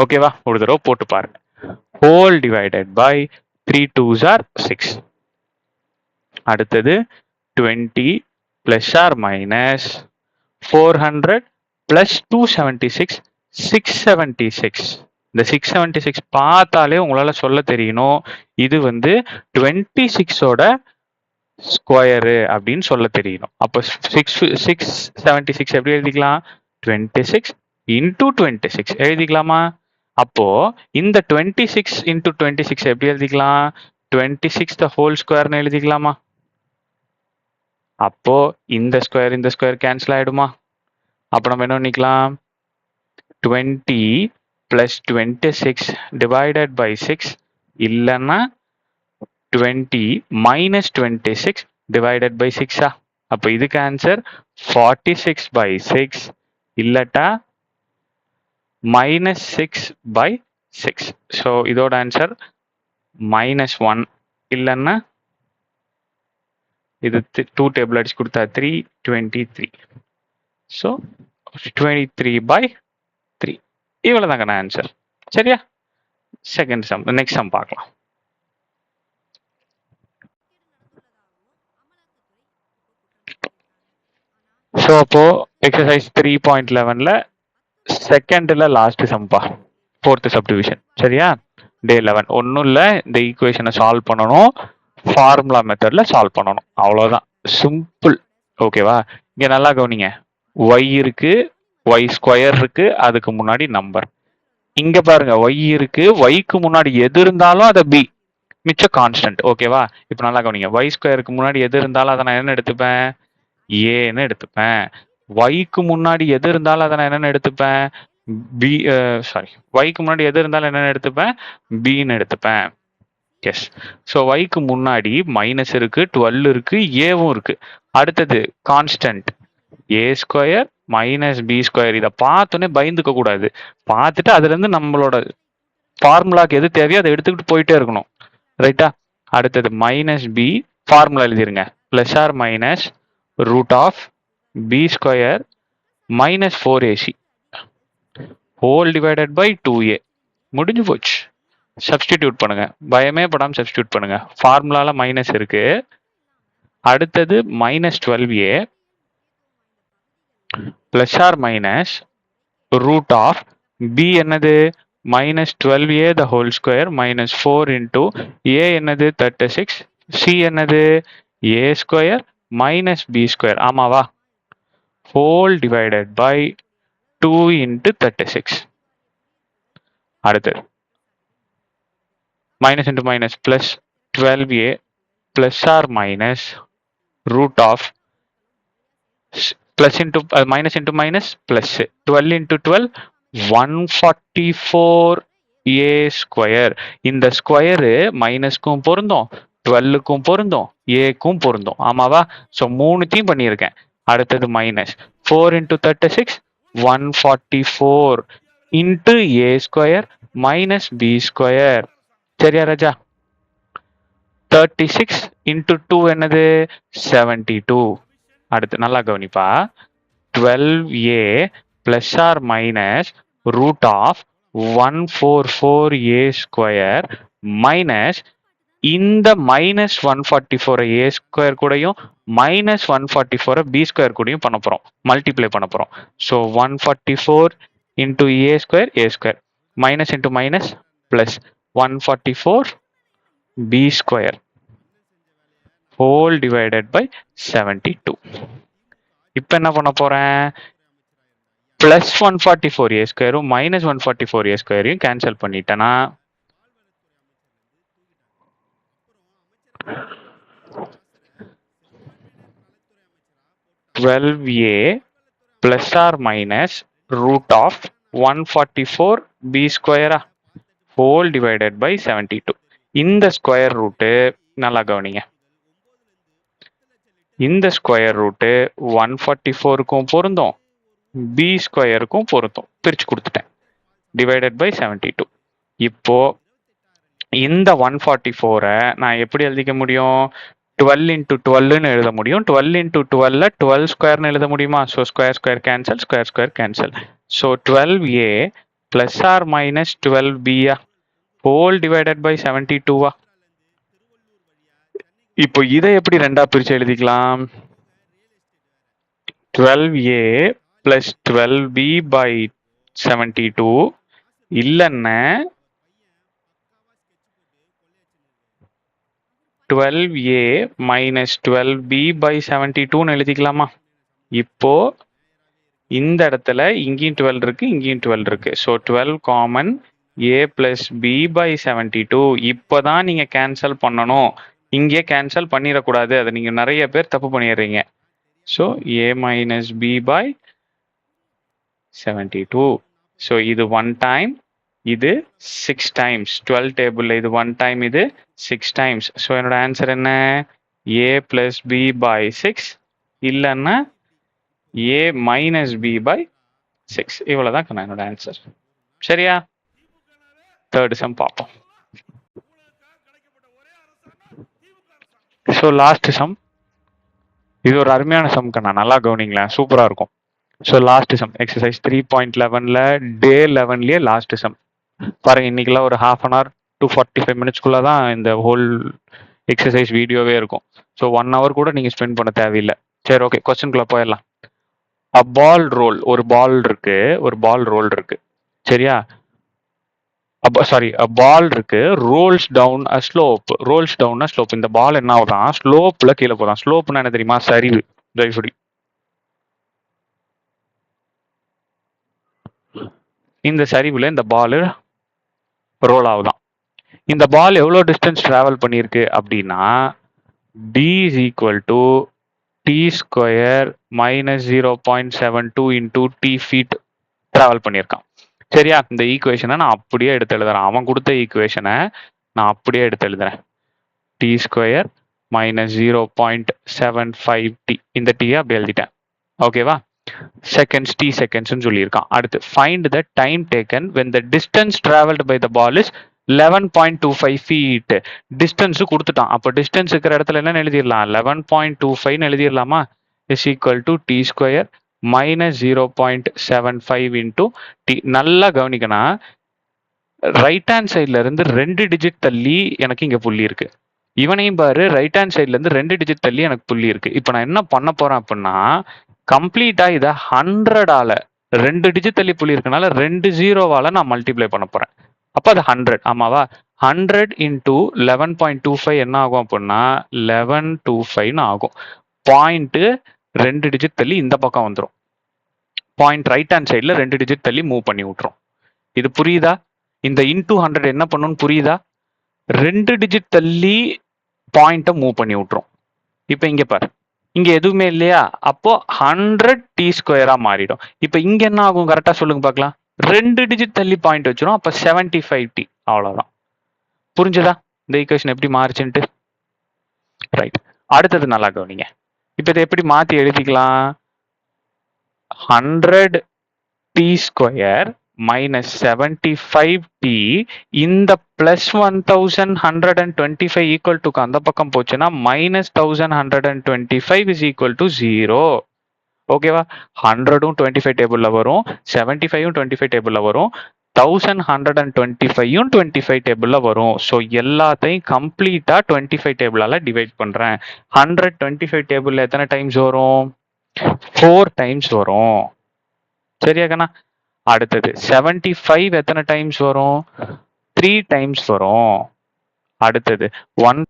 ஓகேவா? ஒரு தடவை போட்டு பாருங்க. Whole divided by 3 2s are 6. அடுத்தது 20 plus or minus 400 plus 276 676. இந்த 676 பார்த்தாலே உங்களால சொல்ல தெரியணும் இது வந்து 26ஓட ஸ்கொயரு அப்படின்னு சொல்ல தெரியணும். அப்போ 676 எப்படி எழுதிக்கலாம்? 26 into 26 எழுதிக்கலாமா? அப்போ இந்த 26 into 26 எப்படி எழுதிக்கலாம்? 26 the whole square எழுதிக்கலாமா? அப்போ இந்த ஸ்கொயர் கேன்சல் ஆயிடுமா? அப்போ நம்ம என்ன பண்ணிக்கலாம்? 20 plus 26 divided by 6 இல்லைன்னா 20 minus 26 divided by 6 அப்போ இதுக்கு answer 46 by 6 இல்லட்டா minus 6 by 6. So இதோட ஆன்சர் -1 இல்லைன்னா இது 2 டேபிள் அடிச்சு கொடுத்தா 323. ஸோ 23 by 3 இவ்வளோதாங்க நான் ஆன்சர். சரியா? செகண்ட் சம், நெக்ஸ்ட் சம் பார்க்கலாம். ஸோ அப்போ எக்ஸசைஸ் 3.11ல செகண்ட்ல லாஸ்ட் சம்பா, ஃபோர்த் சப்டிவிஷன். சரியா? டே 11 ஒன்றும் இல்லை, இந்த ஈக்குவேஷனை சால்வ் பண்ணணும், ஃபார்முலா மெத்தட்ல சால்வ் பண்ணணும், அவ்வளோதான், சிம்பிள். ஓகேவா? இங்க நல்லா கவனிங்க, ஒய் இருக்கு, ஒய் ஸ்கொயர் இருக்கு, அதுக்கு முன்னாடி நம்பர். இங்க பாருங்க, ஒய் இருக்கு, ஒய்க்கு முன்னாடி எது இருந்தாலும் அதை பி, மிச்சம் கான்ஸ்டன்ட். ஓகேவா? இப்போ நல்லா கவனிங்க, ஒய் ஸ்கொயருக்கு முன்னாடி எது இருந்தாலும் அதை நான் என்ன எடுத்துப்பேன்? ஏன்னு எடுத்துப்பேன். ஒய்க்கு முன்னாடி எது இருந்தாலும் அதை நான் என்னென்னு எடுத்துப்பேன்? பி, சாரி, ஒய்க்கு முன்னாடி எது இருந்தாலும் என்னென்னு எடுத்துப்பேன்? பின்னு எடுத்துப்பேன். எஸ். ஸோ ஒய்க்கு முன்னாடி மைனஸ் இருக்கு, 12 இருக்கு, ஏவும் இருக்கு. அடுத்தது கான்ஸ்டன்ட் ஏ ஸ்கொயர் மைனஸ் பி ஸ்கொயர். இதை பார்த்தோன்னே பயந்துக்க கூடாது, பார்த்துட்டு அதுல இருந்து நம்மளோட ஃபார்முலாக்கு எது தேவையோ அதை எடுத்துக்கிட்டு போயிட்டே இருக்கணும். ரைட்டா? அடுத்தது மைனஸ் பி, ஃபார்முலா எழுதிருங்க, plus or minus root of b square minus 4ac whole divided by 2a. முடிஞ்சு போச்சு. சப்ஸ்டிடியூட் பண்ணுங்க, பயமே படாம சப்ஸ்டிடியூட் பண்ணுங்க. ஃபார்முலால மைனஸ் இருக்கு. அடுத்தது minus 12a plus or minus root of b என்னது? Minus 12a the whole square minus 4 into a என்னது? 36. c என்னது? a square minus b square. ஆமாவா? whole divided by 2 into 36. அடுத்து minus into minus plus 12a plus or minus root of plus into minus into minus plus 12 into 12 144a square. இந்த square மைனஸ்க்கும் பொருந்தும், 12க்கும் பொருந்தும், ஏக்கும் பொருந்தும். ஆமாவா? ஸோ மூணுத்தையும் பண்ணியிருக்கேன். அடுத்தது minus 4 into 36 144 into a square minus b square. சரியா ராஜா? 36 into 2 என்னது? 72. அடுத்து நல்லா கவனிப்பா, 12a plus or minus root of 144a square minus இந்த மைனஸ் 144 ஏ ஸ்கொயர் கூடயும் மைனஸ் 144 பி ஸ்கொயர் கூடயும் பண்ண போறோம், மல்டிப்ளை பண்ண போறோம். So 144 into A square minus into minus plus 144 B square whole divided by 72. இப்போ என்ன பண்ண போறேன்? பிளஸ் 144 ஏ ஸ்கொயரும் மைனஸ் 144 ஏ ஸ்கொயரையும் கேன்சல் பண்ணிட்டேன்னா 12a plus or minus root of 144 b square whole divided by 72. இந்த ஸ்கொயர் ரூட்டு நல்லா கவனிங்க, இந்த ஸ்கொயர் ரூட்டு 144க்கும் பொருந்தும், பி ஸ்கொயருக்கும் பொருந்தும். பிரிச்சு கொடுத்துட்டேன், டிவைடட் பை 72. இப்போ இந்த 144 நான் எப்படி எழுதிக்க முடியும்? 12 into 12ன்னு எழுத முடியும். 12 into 12ல 12 ஸ்கொயர்னு எழுத முடியுமா? So square square cancel, square square cancel. So 12a plus or minus 12b whole divided by 72 இப்போ இதை எப்படி ரெண்டா பிரிச்சு எழுதிக்கலாம்? 12a plus 12b by 72 இல்லைன்னா 12a minus 12b by 72 எழுதிக்கலாமா? இப்போ இந்த இடத்துல இங்கேயும் 12 இருக்கு, இங்கேயும் 12 இருக்கு. So 12 common a plus B by 72. இப்போதான் நீங்க கேன்சல் பண்ணணும். இங்கே கேன்சல் பண்ணிடக்கூடாது. அதை நீங்க நிறைய பேர் தப்பு பண்ணிடுறீங்க. So a minus b by 72. So இது 1 டைம், இது 6 டைம்ஸ். 12 டேபிள்ல இது 1 டைம், இது 6 டைம்ஸ். ஸோ என்னோட ஆன்சர் என்ன? a பிளஸ் பி பை 6 இல்லைன்னா a மைனஸ் பி பை 6. இவ்வளவுதான் என்னோட ஆன்சர். சரியா? தேர்ட் சம் பார்ப்போம். ஸோ லாஸ்ட் சம், இது ஒரு அருமையான சம் கண்ணா, நல்லா கவனிங்களேன், சூப்பரா இருக்கும். ஸோ லாஸ்ட் சம் எக்ஸசைஸ் 3.11ல டே 11லயே லாஸ்ட் சம் பாருங்க. இன்னைக்கெல்லாம் ஒரு half an hour to 45 minutes தான் இந்த ஹோல் எக்ஸசைஸ் வீடியோவே இருக்கும். ஸோ 1 hour கூட நீங்க ஸ்பெண்ட் பண்ண தேவையில்லை. சரி, ஓகே, கொஸ்டின்குள்ள போயிடலாம். a ball roll, ஒரு பால் இருக்கு, ஒரு பால் ரோல் இருக்கு. சரியா? a ball இருக்கு, rolls down a slope. rolls down a slope. இந்த பால் என்ன ஆகுதான்? ஸ்லோப்ல கீழே போதான். ஸ்லோப்னா என்ன தெரியுமா? சரிவு. தயவுசெய்து இந்த சரிவுல இந்த பால் ரோல் ஆகுதான். இந்த பால் எவ்வளவு டிஸ்டன்ஸ் டிராவல் பண்ணிருக்கு அப்படின்னா d is equal to t square minus 0.72 into T feet travel பண்ணியிருக்கான். சரியா? இந்த ஈக்குவேஷனை நான் அப்படியே எடுத்து எழுதுறேன். அவன் கொடுத்த ஈக்குவேஷனை நான் அப்படியே எடுத்து எழுதுறேன். டி ஸ்கொயர் மைனஸ் 0.75 டி, இந்த டீயை அப்படி எழுதிட்டேன். ஓகேவா? செகண்ட்ஸ், டி செகண்ட்ஸ்னு சொல்லியிருக்கான். அடுத்து find the time taken when the distance travelled by the ball is 11.25 feet. Distance கொடுத்துட்டான். அப்போ டிஸ்டன்ஸ் இருக்கிற இடத்துல என்ன எழுதிடலாம்? 11.25 எழுதிடலாமா? Is equal to t square minus 0.75 into t. நல்லா கவனிக்கணும், ரைட் ஹேண்ட் சைட்ல இருந்து 2 டிஜிட் தள்ளி எனக்கு இங்க புள்ளி இருக்கு. இவனையும் பாரு, ரைட் ஹேண்ட் சைட்ல இருந்து 2 டிஜிட் தள்ளி எனக்கு புள்ளி இருக்கு. இப்போ நான் என்ன பண்ண போறேன் அப்படின்னா, கம்ப்ளீட்டா இதை 100ஆல, 2 டிஜிட் தள்ளி புள்ளி இருக்கனால 2 ஜீரோவால நான் மல்டிப்ளை பண்ண போறேன். அப்ப அது 100. ஆமாவா? 100 இன்டூ 11.25 என்ன ஆகும் அப்படின்னா 1125 ஆகும். பாயிண்ட் 2 டிஜிட் தள்ளி இந்த பக்கம் வந்துடும். பாயிண்ட் ரைட் ஹேண்ட் சைட்ல 2 டிஜிட் தள்ளி மூவ் பண்ணி விட்டுரும். இது புரியுதா? இந்த இன்டூ 100 என்ன பண்ணுன்னு புரியுதா? 2 டிஜிட் தள்ளி பாயிண்ட்டை மூவ் பண்ணி விட்டுரும். இப்போ இங்க பாரு, இங்க எதுவுமே இல்லையா? அப்போ 100 டி ஸ்கொயரா மாறிடும். இப்போ இங்க என்ன ஆகும் கரெக்டா சொல்லுங்க பார்க்கலாம். 2 டிஜிட் தள்ளி பாயிண்ட் வச்சிரும். அப்ப 75 டி. அவ்வளவுதான். புரிஞ்சுதா இந்த ஈக்குவேஷன் எப்படி மாறிச்சுன்ட்டு? ரைட். அடுத்தது நல்லா கவனிங்க. இப்போ இதை எப்படி மாத்தி எழுதிக்கலாம்? 100 டி ஸ்கொயர் மைனஸ் 75 டி இந்த பிளஸ் 1125 ஈக்குவல் டு அந்த பக்கம் போச்சுன்னா மைனஸ் 1125 இஸ் ஈக்குவல் டு 0. ஓகேவா? 100ம் 25 டேபிள்ல வரும், 75ம் 25 டேபிள்ல வரும், 1125ம் 25 டேபிள்ல வரும். ஸோ எல்லாத்தையும் கம்ப்ளீட்டா 25 டேபிளால டிவைட் பண்றேன். 100 25 டேபிள்ல எத்தனை டைம்ஸ் வரும்? 4 டைம்ஸ் வரும். சரியா கண்ணா? அடுத்தது 75 எத்தனை டைம்ஸ் வரும்? 3 டைம்ஸ் வரும். அடுத்தது 1.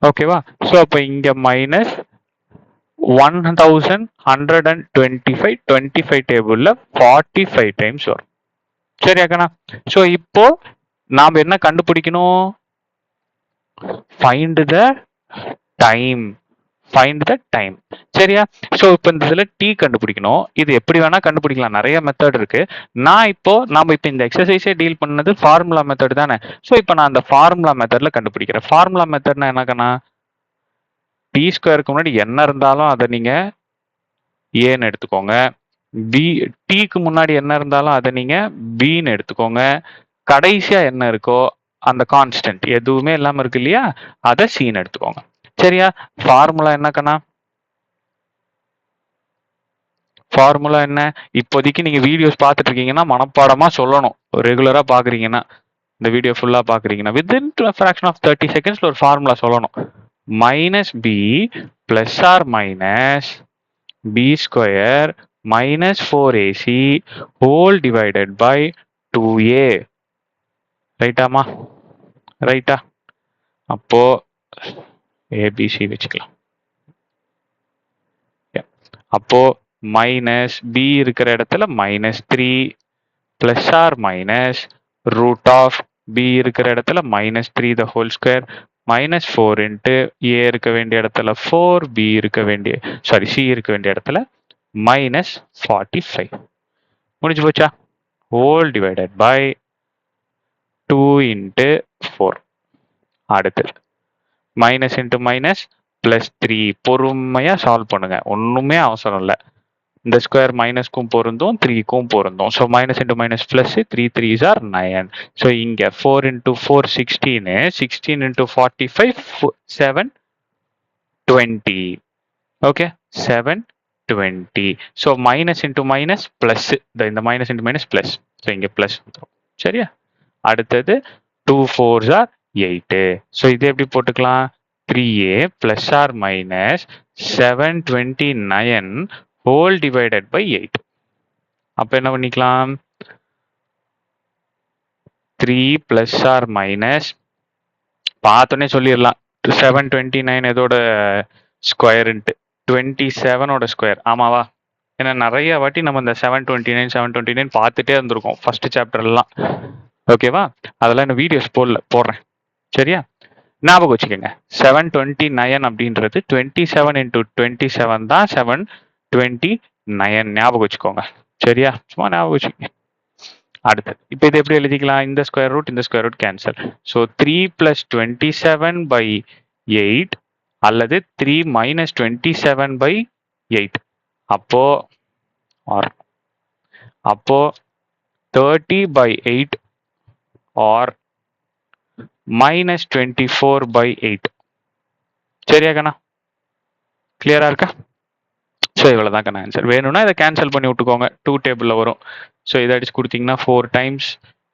ஓகேவா? ஸோ அப்போ இங்க மைனஸ் 1125 25 டேபிள்ல 45 டைம்ஸ் வரும். சரியா கண்ணா? ஸோ இப்போ நாம் என்ன கண்டுபிடிக்கணும்? Find the time. Find the time. சரியா? ஸோ இப்போ இந்த இதில் டி கண்டுபிடிக்கணும். இது எப்படி வேணா கண்டுபிடிக்கலாம், நிறைய மெத்தட் இருக்கு. நாம இப்போ இந்த எக்ஸசைஸே டீல் பண்ணது ஃபார்முலா மெத்தட் தானே. ஸோ இப்போ நான் அந்த ஃபார்முலா மெத்தட்ல கண்டுபிடிக்கிறேன். ஃபார்முலா மெத்தட்னா என்னக்கண்ணா? டி ஸ்கொயருக்கு முன்னாடி என்ன இருந்தாலும் அதை நீங்க ஏன்னு எடுத்துக்கோங்க. பி டீக்கு முன்னாடி என்ன இருந்தாலும் அதை நீங்க பின்னு எடுத்துக்கோங்க. கடைசியா என்ன இருக்கோ அந்த கான்ஸ்டன்ட் எதுவுமே இல்லாம இருக்கு இல்லையா, அதை சீன்னு எடுத்துக்கோங்க. சரியா? ஃபார்முலா என்னக்கண்ணா? ஃபார்முலா என்ன? இப்போதைக்கு நீங்க வீடியோஸ் பார்த்துட்டு இருக்கீங்கன்னா மனப்பாடமா சொல்லணும். ரெகுலரா பார்க்குறீங்கன்னா, இந்த வீடியோ ஃபுல்லா பார்க்குறீங்கன்னா, வித்தின் ஃபிராக்ஷன் ஆஃப் 30 செகண்ட்ஸ்ல ஒரு ஃபார்முலா சொல்லணும். Minus B plus or minus B square minus 4ac whole divided by 2a. ரைட்டாமா? ரைட்டா? அப்போ ஏபிசி வச்சுக்கலாம். அப்போ மைனஸ் பி இருக்கிற இடத்துல -3 plus or minus root of b இருக்கிற இடத்துல -3 the whole square -4 into a இருக்க வேண்டிய இடத்துல 4 பி இருக்க வேண்டிய சி இருக்க வேண்டிய இடத்துல -45 முடிஞ்சு போச்சா? Whole divided by 2 into 4. அடுத்தது மைனஸ் இன்ட்டு மைனஸ் +3. பொறுமையா சால்வ் பண்ணுங்க, ஒண்ணுமே அவசரம் இல்லை. இந்த ஸ்கொயர் மைனஸ்க்கும் பொருந்தும் 3க்கும் பொருந்தும். So minus into minus plus 3 3s are 9. So இங்க 4 into 4 16, 16 into 45 720. Okay, 720. So minus into minus plus, இந்த minus into minus plus, so இங்க பிளஸ் வந்துடும். சரியா? அடுத்தது 2 4s are 8. ஸோ இது எப்படி போட்டுக்கலாம்? 3a plus or minus 729 whole divided by 8. அப்ப என்ன பண்ணிக்கலாம்? 3 plus or minus பார்த்தோன்னே சொல்லிடலாம் 729 எதோட ஸ்கொயர்ன்ட்டு 27ஓட ஸ்கொயர். ஆமாவா? ஏன்னா நிறைய வாட்டி நம்ம இந்த 729 பார்த்துட்டே இருந்திருக்கோம் ஃபர்ஸ்ட் சாப்டர்லாம். ஓகேவா? அதெல்லாம் இந்த வீடியோஸ் போடுறேன். சரியா? ஞாபகம் வச்சுக்கோங்க, 729 அப்படின்றது 27 இன்டூ 27 தான் 729. ஞாபகம் வச்சுக்கோங்க. சரியா? சும்மா ஞாபகம் வச்சுக்கோங்க. அடுத்தது இப்போ இது எப்படி எழுதிக்கலாம்? இந்த ஸ்கொயர் ரூட் இந்த ஸ்கொயர் ரூட் கேன்சல். ஸோ 3 + 27/8 அல்லது 3 - 27/8. அப்போ 30/8 ஆர் -24/8. சரியா கண்ணா? கிளியரா இருக்கா? ஸோ இவ்வளோதான் கண்ணா ஆன்சர். வேணும்னா இதை கேன்சல் பண்ணி விட்டுக்கோங்க, 2 டேபிளில் வரும். ஸோ இதை அடிச்சு கொடுத்தீங்கன்னா 4 டைம்ஸ்,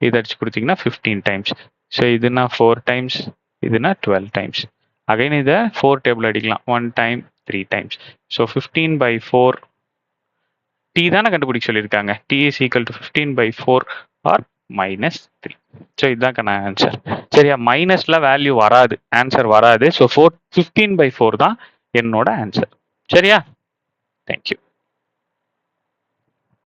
இதை அடிச்சு கொடுத்தீங்கன்னா 15 டைம்ஸ். ஸோ இதுனா 4 டைம்ஸ், இதுனா 12 டைம்ஸ். அகைன் இதை 4 டேபிள் அடிக்கலாம், 1 டைம் 3 டைம்ஸ். ஸோ 15/4 டி தானே கண்டுபிடிக்க சொல்லியிருக்காங்க. T is equal to 15/4 or -3. So இதுதான் கண்ணா ஆன்சர். சரியா? மைனஸ்ல வேல்யூ வராது, ஆன்சர் வராது. ஸோ 15/4 தான் என்னோட ஆன்சர். சரியா? தேங்க்யூ.